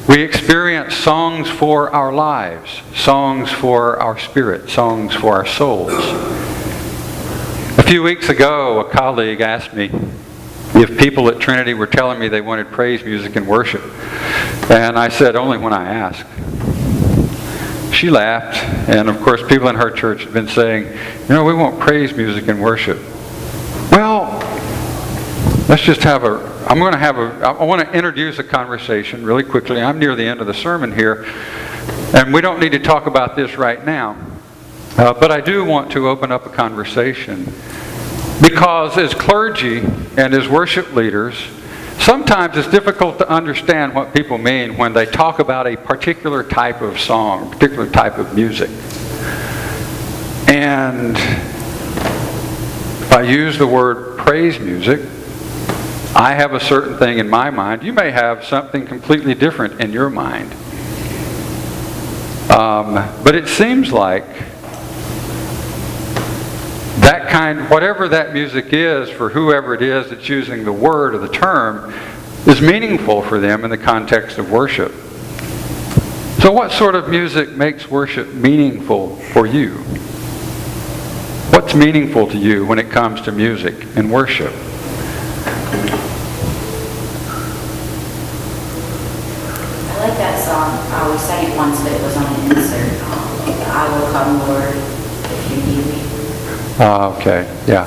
We experience songs for our lives, songs for our spirit, songs for our souls. A few weeks ago, a colleague asked me if people at Trinity were telling me they wanted praise music and worship. And I said, only when I ask. She laughed, and of course people in her church have been saying, we want praise music and worship. Well, let's just I want to introduce a conversation really quickly. I'm near the end of the sermon here, and we don't need to talk about this right now. But I do want to open up a conversation, because as clergy and as worship leaders, sometimes it's difficult to understand what people mean when they talk about a particular type of song, a particular type of music. And if I use the word praise music, I have a certain thing in my mind. You may have something completely different in your mind. But it seems like whatever that music is for whoever it is that's using the word or the term, is meaningful for them in the context of worship. So what sort of music makes worship meaningful for you? What's meaningful to you when it comes to music and worship? I like that song. We sang it once, but it was on an insert. I will come, Lord, if you need me. Okay, yeah.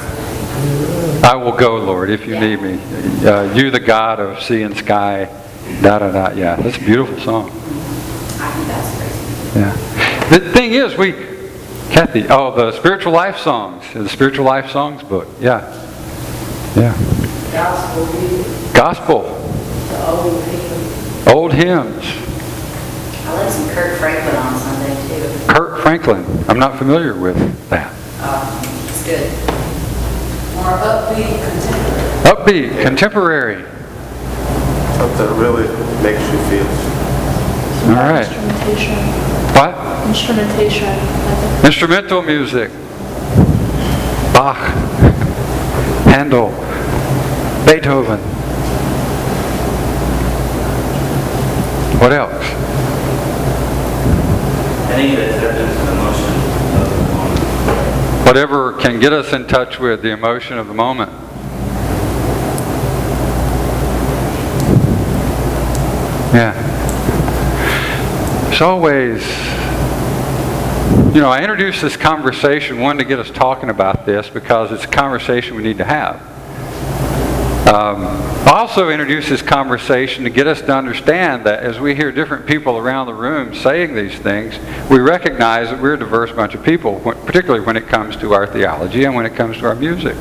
I will go, Lord, if you need me. You, the God of sea and sky, da-da-da. Yeah, that's a beautiful song. I think that's crazy. Yeah. The thing is, Kathy, the Spiritual Life Songs, the Spiritual Life Songs book. Yeah. Yeah. Gospel. Old hymns. I like some Kirk Franklin on Sunday, too. Kirk Franklin. I'm not familiar with that. It's good. More upbeat, contemporary. Upbeat, contemporary. Something that really makes you feel. All right. Instrumentation. What? Instrumentation. Instrumental music. Bach, Handel, Beethoven. What else? Anything that touches the emotion of the moment. Whatever can get us in touch with the emotion of the moment. Yeah. It's always, I introduced this conversation, one, to get us talking about this, because it's a conversation we need to have. I also introduced this conversation to get us to understand that as we hear different people around the room saying these things, we recognize that we're a diverse bunch of people, particularly when it comes to our theology and when it comes to our music.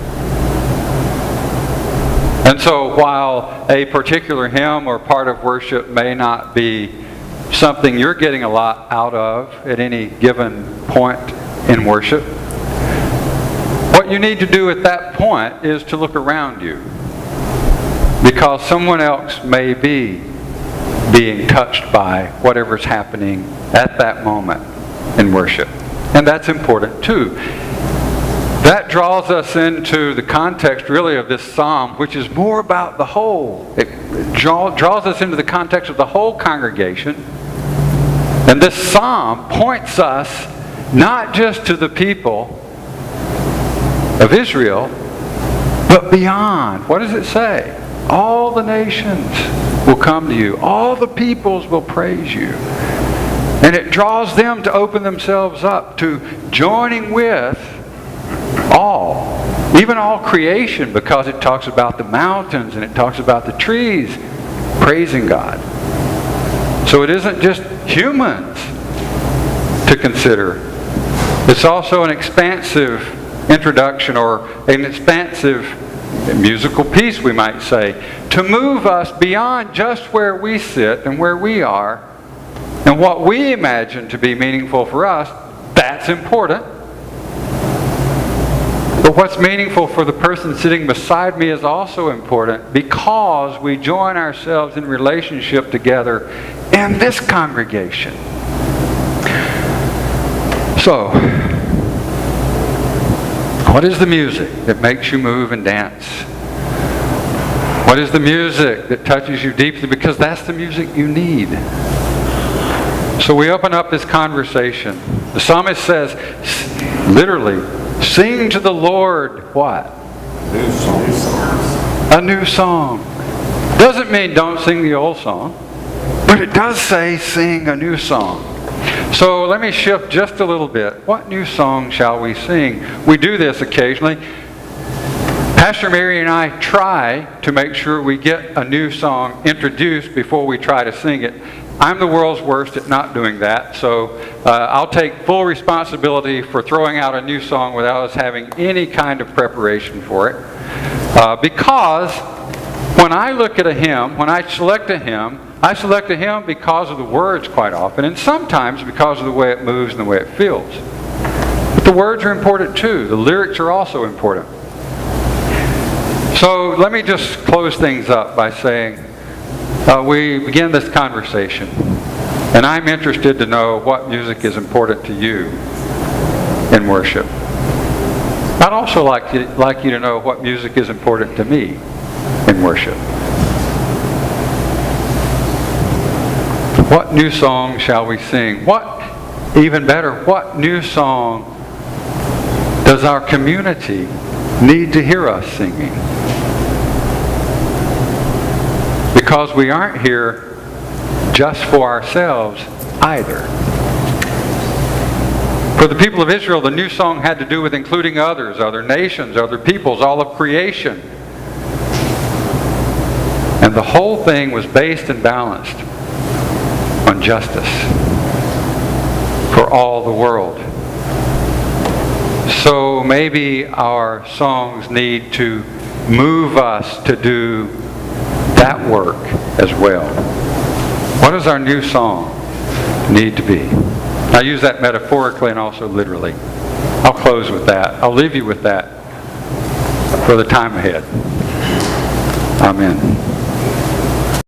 And so while a particular hymn or part of worship may not be something you're getting a lot out of at any given point in worship, what you need to do at that point is to look around you, because someone else may be being touched by whatever's happening at that moment in worship. And that's important too. That draws us into the context really of this psalm, which is more about the whole. It draws us into the context of the whole congregation. And this psalm points us not just to the people of Israel, but beyond. What does it say? All the nations will come to you. All the peoples will praise you. And it draws them to open themselves up to joining with all, even all creation, because it talks about the mountains and it talks about the trees praising God. So it isn't just humans to consider. It's also an expansive introduction, or an expansive musical piece, we might say, to move us beyond just where we sit and where we are and what we imagine to be meaningful for us. That's important. But what's meaningful for the person sitting beside me is also important, because we join ourselves in relationship together in this congregation. So, what is the music that makes you move and dance What is the music that touches you deeply? Because that's the music you need. So we open up this conversation. The psalmist says, literally, sing to the Lord what? New songs. A new song. Doesn't mean don't sing the old song, but it does say sing a new song. So let me shift just a little bit. What new song shall we sing? We do this occasionally. Pastor Mary and I try to make sure we get a new song introduced before we try to sing it. I'm the world's worst at not doing that, so I'll take full responsibility for throwing out a new song without us having any kind of preparation for it. Because when I look at a hymn, when I select a hymn because of the words quite often, and sometimes because of the way it moves and the way it feels. But the words are important too. The lyrics are also important. So let me just close things up by saying, we begin this conversation, and I'm interested to know what music is important to you in worship. I'd also like you to know what music is important to me in worship. What new song shall we sing? Even better, what new song does our community need to hear us singing? Because we aren't here just for ourselves either. For the people of Israel, the new song had to do with including others, other nations, other peoples, all of creation. And the whole thing was based and balanced on justice for all the world. So maybe our songs need to move us to do that work as well. What does our new song need to be? I use that metaphorically and also literally. I'll close with that. I'll leave you with that for the time ahead. Amen.